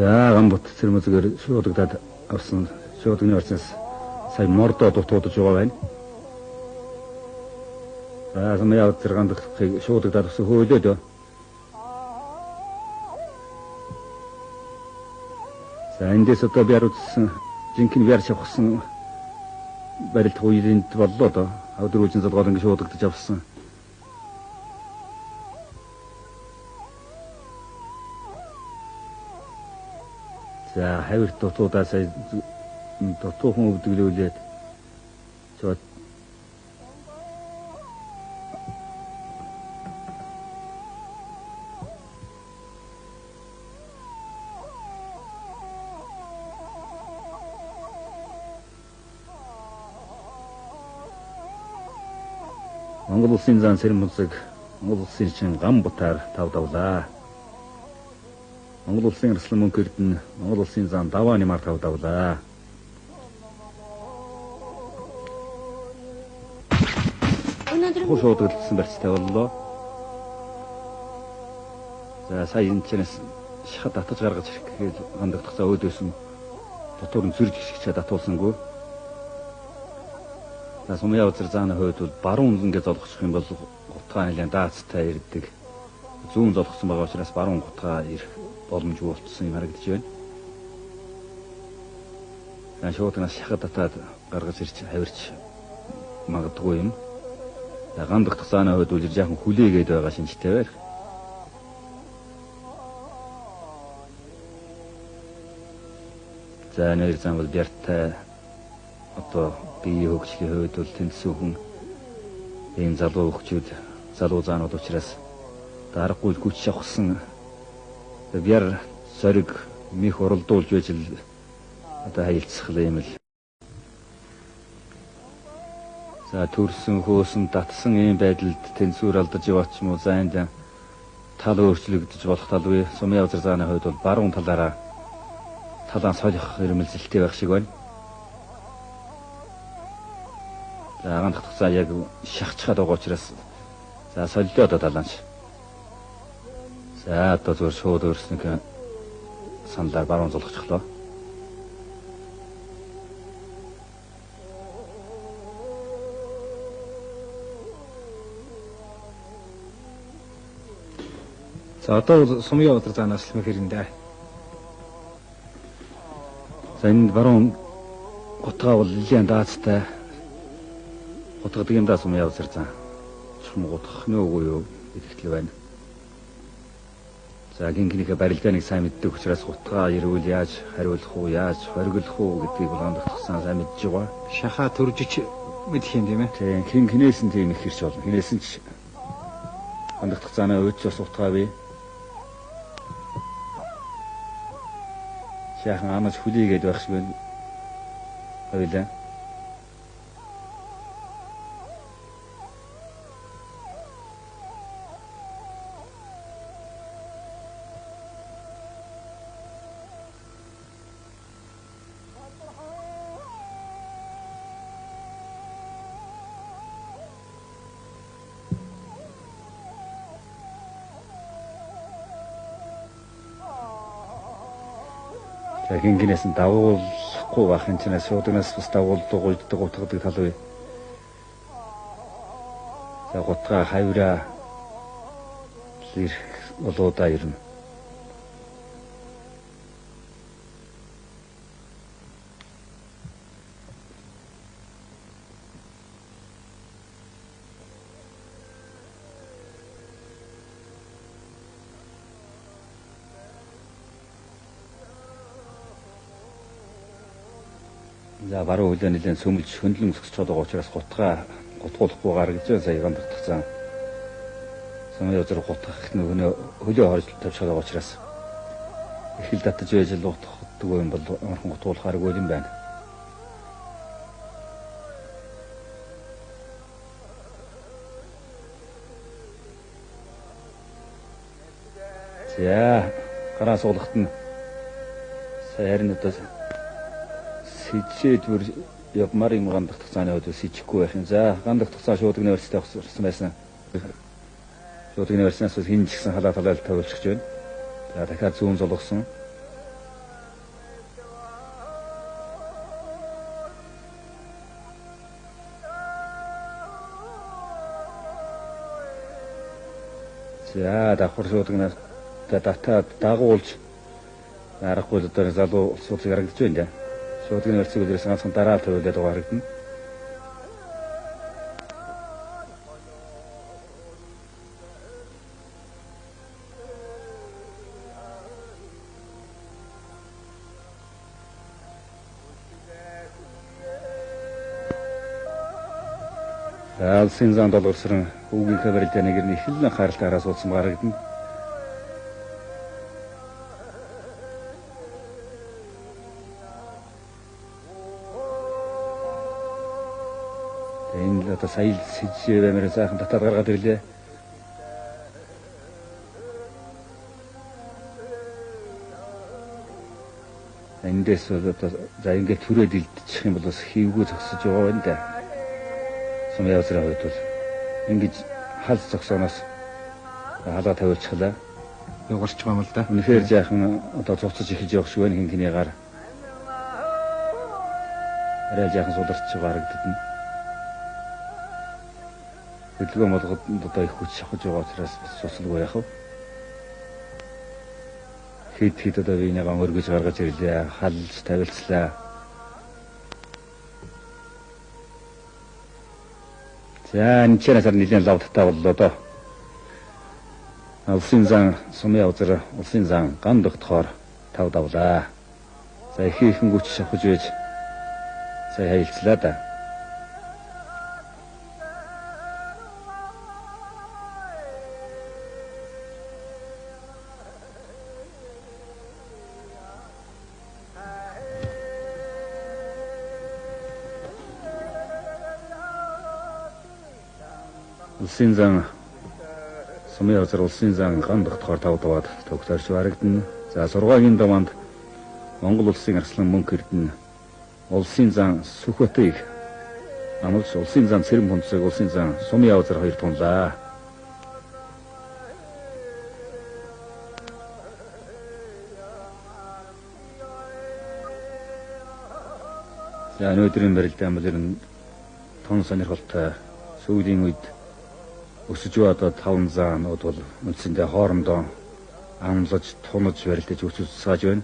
За гамбут цэрмэзгээр шуудагдаад авсан шуудганы орчноос сая мордоо дутуудаж байгаа байна. За самяа зэргандахыг шуудагдаад авсан хөөлөөд. За эндээс одоо би харуулсан жинхэнэ биар шавхсан барилт хуйлынд боллоо доо. Өдрүүжин залгоор ингэ шуудагдаж авсан. За хавирт дутуудаа сая дутуухан өвдөглүүлээд чод Монгол улсын зан цэрмэзэг Монгол улсын чин гам бутаар тавдавлаа. Монгол улсын арслан мөнх эрдэнэ Монгол улсын зан даваа нэмар тавдавлаа. Хошоодгэлсэн барьцтай боллоо. За сая энэ чэнэс шахад татаж гаргаж ирэх гээд хандагдахсаа өөдөөсөн дотор нь зүрж гисгчээ татуулсангүй. За сумья узар зааны хувьд бол баруун үнлэнгээ золгочих юм бол гутгаа нэлээд даацтай ирдэг. Зүүн золгосон байгаа учраас баруун гутгаа ирэх боломжгүй болчихсон юм харагдаж байна. За шууднаас шахад татаад гаргаж ирч хавирч магадгүй юм. За гандах цааны хувьд үл жаахан хүлээгээд байгаа шинжтэй байх. За нэр зам бол бяртай одоо бие хөгжлийн хувьд бол тэнцсэн хүн ийм залуу хөгчүүд залуу заанууд учраас даргагүй хүч шавхсан бяр сориг мих уралдуулж байж л одоо хаялцах юм л. За төрсөн хөөсөн татсан ийм байдалд тэнцвэр алдаж яваач юм уу за энд тал өөрчлөгдөж болох талгүй сумья узар зааны хувьд бол баруун талаараа талаа солих ирмэлзэлтэй байх шиг байна. За ганц цаа яг шахчихад байгаа учраас за солилоо одоо талаанч. За одоо зөв шууд өөрснөг саналаар баруун зулгачихлоо. За одоо сумья узар заанаас л мэхэрэндээ. За энэ баруун гутгаа бол нэлийн даацтай гутгадаг юм даа сумья узар зан. Чум гутгах нөөгүй юу гэдэгтэл байна. За гинхнийхээ барилдааныг сайн мэддэг учраас гутгаа ирвэл яаж хариулах уу, яаж хориглох уу гэдгийг болгоомдохсан сайн мэдж байгаа. Шахаа төржиж мэдэх юм тийм ээ. Тийм хинээс нь тийм их хэрч болно. Хинээс нь ч хандах цаанаа өөчөөс утгаа бий. Шахан амаж хүлээгээд байх шиг байна. Хоёлаа. За гингнээс нь дагуулахгүй байх юм чинь шууднаас бас дагуулдаг гойддаг утгадаг тал бай. За гутгаа хавраа ирэх болоодаа ирнэ. За баруун хөлөө нэлээд сөмөлж хөндлөн өсгөж байгаа учраас гутгуулахгүй гаргаж сая гандагдсан. Сумья узар гутгах нөгөө хөлөө хорж тавьж байгаа учраас их л татаж байж л гутгахгүй юм бол амархан гутгуулахааргүй юм байна. За гараа суулгахт нь сая харин одоо сэжээд бүр явмаар юм гандах цааны өдөө сэжихгүй байх юм. За гандах цаа шуудганы өрсөд авсан байсан. Шуудганы өрснөөс хин ч гэсэн халаа талаал тавилчих жбайна. За дахиад зүүн золгосон. За давхар шуудагнаас татаад дагуулж аргагүй л одоо залуу улсуудыг харагдаж байна да. Шуудгийн өрцөг үлрээс ганцхан дараа тавиулаад байгаа харагдана. Алсын зан долгорсрон хүүгийнхээ барилдаа нэг нь ихэлэн харалтаараа суудсан харагдана. Энэ л одоо сая сэжээ баймаар сайхан татаад гаргаад ирлээ. Эндээс одоо за ингээд түрээд илдчих юм бол бас хийвгүй зогсож байгаа байна да. Сумын явцраа хувьд бол ингэж хал зогсооноос халаа тавиулчихлаа. Явгарч байгаа юм л да. Үнэхээр жаахан одоо цуцаж эхэлж явах шиг байна хин гар. Арай жаахан суларч байгаа харагдана. Хөдөлгөөн болгоод одоо их хүч шахаж байгаа учраас цуцалгүй яах вэ? Хэд одоо биенийгаа өргөж гаргаж ирлээ, халж тавилцлаа. За энэ чанасаар нэлээд лавттай боллоо доо. Улсын зан сумын явзар улсын зан ган догтохоор тав давлаа. За ихэнх хүч шахаж байж сая хаилцлаа да. Улсын зан сумын явзар улсын зан ган догтохоор тав даваад төгсөрч харагдана. За 6-гийн даваанд Монгол улсын арслан мөнх эрдэнэ улсын зан Сүхбатыг амлж улсын зан Цэрэм Хунцыг улсын зан сумын явзар хоёр тунлаа. За өнөөдрийн барилдаан бол ер нь тун сонирхолтой сүүлийн үед өсөж одоо 5 заанууд бол үндсэндээ хоорондоо амлаж тунаж барилдаж өсөж байна.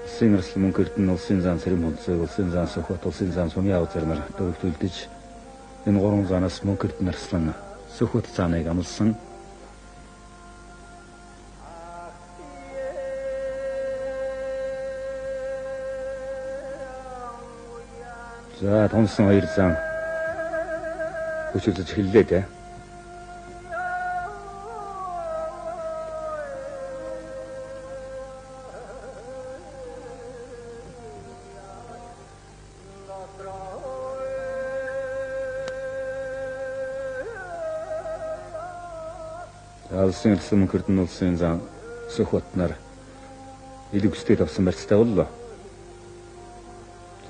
Улсын арслан мөнх эрдэнэ улсын зан Цэрэм Хунцыг улсын зан Сүхбат улсын зан сумын явзар нар дөрөвдөлдөж энэ 3 заанаас мөнх эрдэнэ арслан Сүхбат зааныг амлсан. За тунсан 2 зан хүчилж эхэллээ те. Улсын арслан мөнх эрдэнэ улсын зан Сүхбат нар илүү хүчтэй тавсан барьцтай боллоо.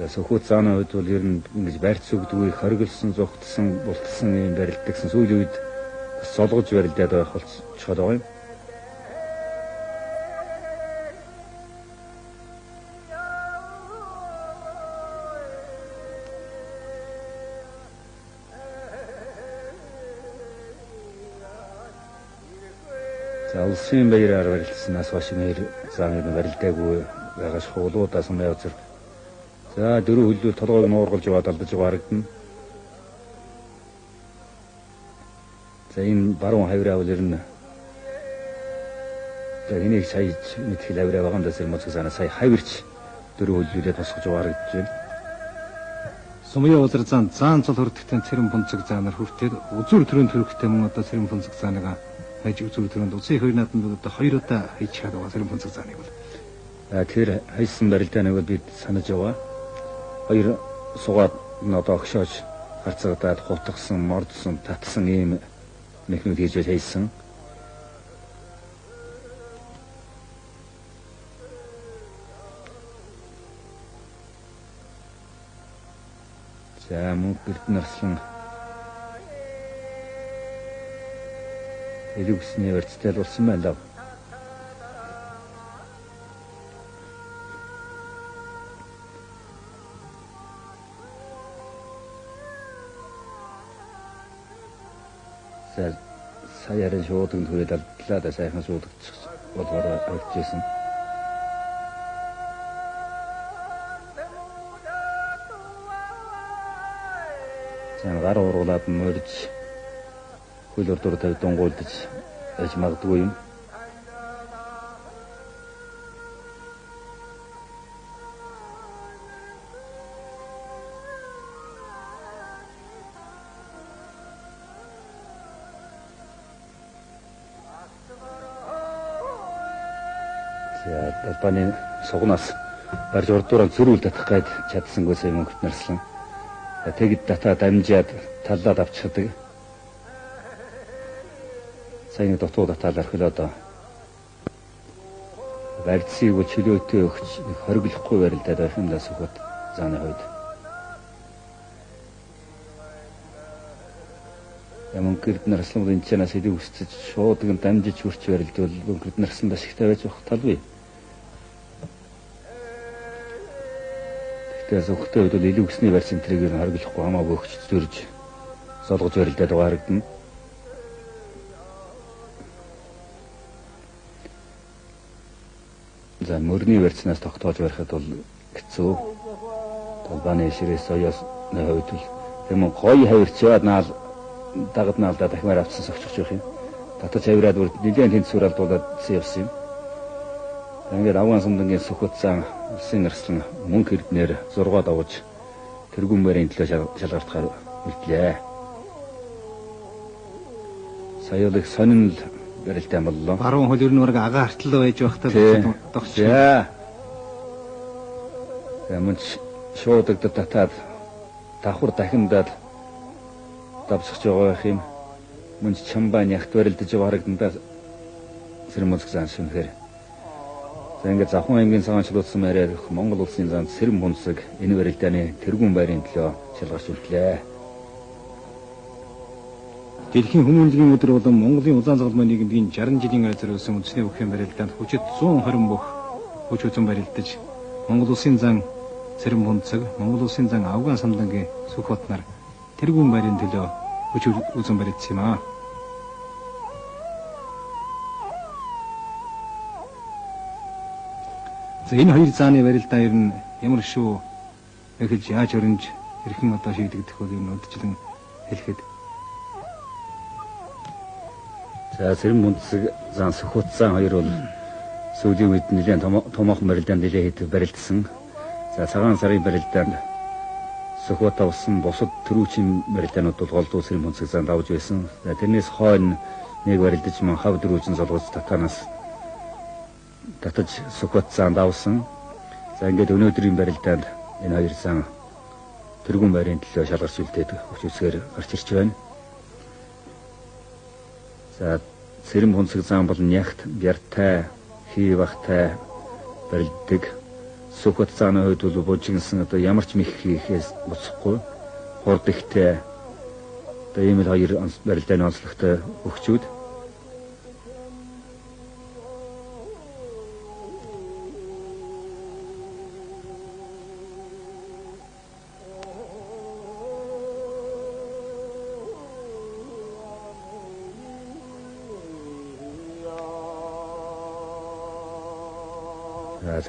За Сүхбат зааны хувьд бол ер нь ингэж барьц өгдөггүй хоригдсан, зүгтсэн, бултсан юм барилдагсан сүүлийн үед бас золгож барилдаад байх болчиход байгаа юм. За улсын баяраар барилдсанаас хойш нэр зааны барилдаагүй байгаа шуулуудаа сумын явзар. За дөрөв хөлөөр толгойг нуургалж яваад алдаж байгаа харагдана. За энэ баруун хавраа бол ер нь за энийг сая мэдхэл хавраа байгаа юм да зэрэг моцог санаа сая хавирч дөрөв хөлөөрөө тосгож байгаа харагдаж байна. Сумын явзар заан цол хөрдөгтэй Цэрэм Хунцэг заанаар хүртээд үзүр төрөнд төрөхтэй мөн одоо Цэрэм Хунцэг зааныг хайж үзүр төрөнд уцын хоёр нааданд одоо 2 удаа хайж чад байгаа Цэрэм Хунцэг зааныг бол. Тэр хайсан барилдааныг бид санаж яваа. 2 сугаад н одоо огшоож харцагдаад хутгсан, мордсон, татсан ийм мехнүүд хийж хайсан. За мөнх эрдэнэ арслан илүү гисний барьцтай болсон байна лав. шуудаг төрөл алдлаа да сайхан шуудагч болоор авчихсан. Зан гар уруулаад мөрж хөл урдуур тавь дунгуйлдаж аж магадгүй юм. За талбаны сугнаас барж урдуураа зөрүүл татах гээд чадсангүй юм хөт нарслан. Тэгэд татаа дамжаад таллаад авчихдаг. Сайн дотоо татаал орхилоод барьцыг чөлөөтэй өгч хориглохгүй барилдаад байх юм даа сүхбат зааны хувьд. Мөнгөд нарслан энэ чанаас илүү өсөж шуудаг дамжиж хүрч барилдвал мөнгөд нарслан ашигтай байж болох талгүй. Тэгээс өгтөө үед илүү өсний барьсан тэрийг хориглохгүй хамаагүй өгч зөрж солгож барилдаад байгаа харагдана. За мөрний барьцнаас тогтоож барихад бол хэцүү. Талбаны ширээс соёос хувьд юм гоё хавирч яваад наал дагаднаалда дахимаар авцсан согчж явах юм. Татаж хавираад бүр нэгэн тэнцвэр алдуулаад явсан юм. Ингээд авгаан сумдангийн сүхбатсан улсын нарслан мөнгө хэрднэр 6 давж тэргүүн барийн төлөө шалгартахаар үлдлээ. Саяолыг сонин л барилтаа боллоо. Баруун хөл ер нь ураг агаа артлаа байж байхдаа тогч. За. Ямч шуудагдад татаад давхар дахиндаад давсгаж байгаа юм. Мөн чамбаа нягт барилдаж байгаа харагдана. Сэрмөцг зан шүнхээр. За ингээд Завхан аймгийн цагаанчлуулсан маягаар Монгол улсын зан Сэрэм бунцэг энэ барилдааны тэргүүн байрын төлөө шалгарч үлдлээ. Дэлхийн хүмүүнлэгийн өдөр болон Монголын улаан цалмын нийгмийн 60 жилийн азар өсөн үндэсний өвхийн барилдаанд хүчит 120 бүх хүч үзэн барилдаж Монгол улсын зан Сэрэм бунцэг, Монгол улсын зан Авгаан самдангийн Сүхбат нар тэргүүн байрын төлөө хүч үзэн барилдсан юм аа. За энэ хоёр зааны барилдаа ер нь ямар шүү эхэлж яаж өрнж хэрхэн одоо шийдэгдэх вэ юм удчлан хэлэхэд. За Сэрэм бунцэг зан Сүхбат зан хоёр бол сүүлийн үед нэлээд томоохон барилдаанд нэлээд хэд барилдсан. За цагаан сарын барилдаанд Сүхбат авсан бусад төрүүчийн барилдаанууд бол голдуу Сэрэм бунцэг зан давж байсан. За тэрнээс хойно нэг барилдаж манхав дөрүүжин солгоц татанаас татаж Сүхбат зан давсан. За ингээд өнөөдрийн барилдаанд энэ хоёр зан тэргүүн байрын төлөө шалгарч үлдээд хүч үзгээр гарч ирж байна. За Сэрэм бунцэг зан бол нягт бяртай, хий багтай барилддаг. Сүхбат зааны хувьд бол бужигнсан одоо ямар ч мэх хийхээс буцахгүй хурд ихтэй одоо ийм л хоёр барилдааны онцлогтой өгчүүд.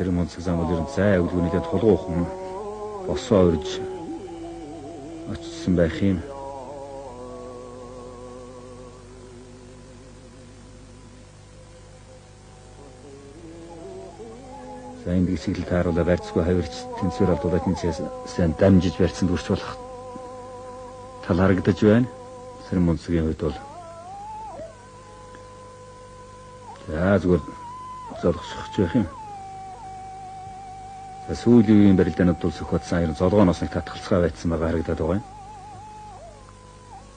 Сэрэм бунцэг зан бол ер нь зай өвлгөнийдээ тулгуухан босоо урьж очсон байх юм. За энэ гисгэл тааруулаад барьцгүй хавирч тэнцвэр алдуулаад тэнцээс сайн дамжиж барьсан дүрч болох тал харагдаж байна. Сэрэм бунцгийн хувьд бол за зүгээр зоргосч байх юм. Сүүлийн үеийн барилдаанууд бол Сүхбат зан ер нь золгооноос нэг татгалцгаа байцсан байгаа харагдаад байгаа юм.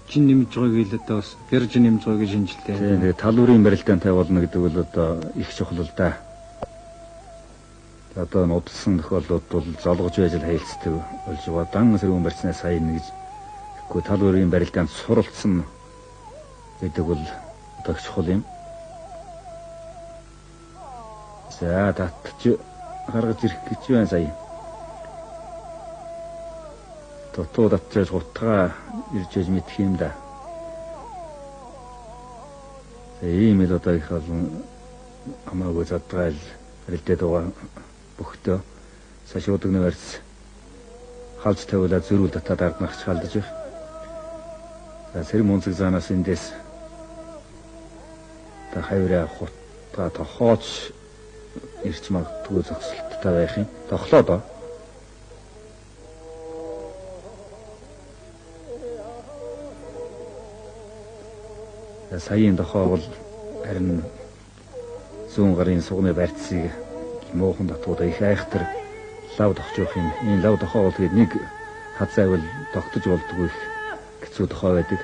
Чин нэмж байгааг л одоо бас бэрж нэмж байгааг шинжилтэй. Тэгээд тал бүрийн барилдаантай болно гэдэг бол одоо их чухал л да. Одоо нудалсан тохиолдлууд бол золгож байж л хайлтдаг болж байгаа. Дан сэрүүн барьцнаас сайн гэж тэгэхгүй тал бүрийн барилдаанд суралцсан гэдэг бол одоо чухал юм. За татч гаргаж ирэх гэж байна сая. Дотоо татчаас утгаа ирж мэдэх юм да. Ийм л одоо их олон хамаагүй задгаал хэлдээд байгаа бүхтөө сашуудагны барьц халж тавиулаад зөрүүл татаад ард нарч халдаж их. За Цэрэн Бунцэг заанаас эндээс та хавраа хутга тохооч ирч магадгүй зогсолттой байх юм. Тоглоо доо. Саяын дохоо бол харин зүүн гарын сугны барьцыг муухан татвуудаа их айхтар лав дохж явах юм. Энэ лав дохоо бол тэгээд нэг хазайвал тогтож болдгүй их хэцүү дохоо байдаг.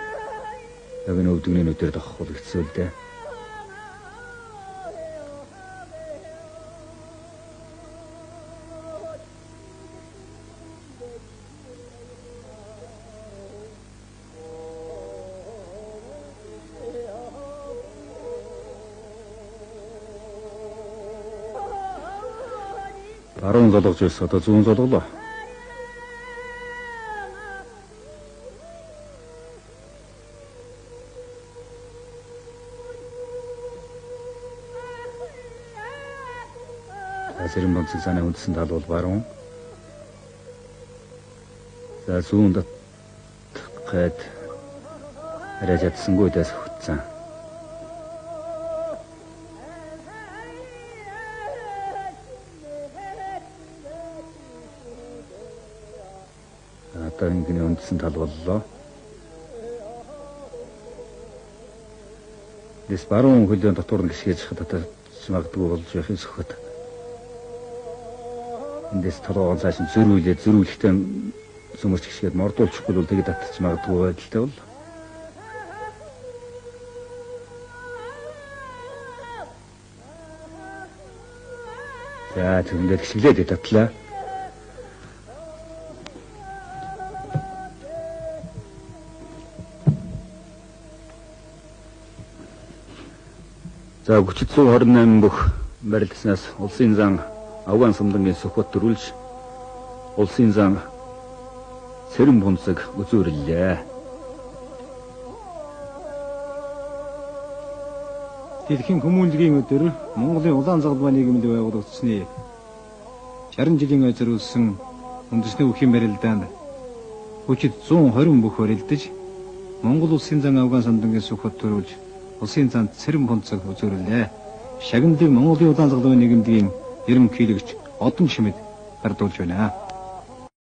Яг энэ өвдөгний нүдээр дохох бол хэцүү л дээ. Баруун золгож байсан одоо зүүн золголоо. Цэрэн Бунцэг зааны үндсэн тал бол баруун. За зүүн датгаад арай чадсангүй дэс хөтсөн. Одоо ингэний үндсэн тал боллоо. Дэс баруун хөлөө дотор нь гисгээж хадаад магадгүй болж байх юм сөхөд. Эндээс толгоон цааш нь зөрүүлэхдээ сүмөрч гисгээд мордуулчихгүй бол тэгээд татчих магадгүй байдалтай бол. За тэгвэл гисгэлээд татлаа. За 328 бүх барилдаснаас улсын зан Авгаан Самдангийн Сүхбат төрүүлж улсын зан Цэрэн Бунцэг үзүүрлээ. Дэлхийн хүмүүнлэгийн өдөр Монголын улаан залбаа нийгэмд байгуулагдсны 60 жилийн зориулсан үндэсний үхийн барилдаанд хүчит 120 бүх барилдаж Монгол улсын зан Авгаан Самдангийн Сүхбат төрүүлж улсын зан Цэрэн Бунцэг үзүүрлээ. Шагналыг Монголын улаан залбаа нийгэмдийн ерөнхийлөгч Одон Шимэд гардуулж байна.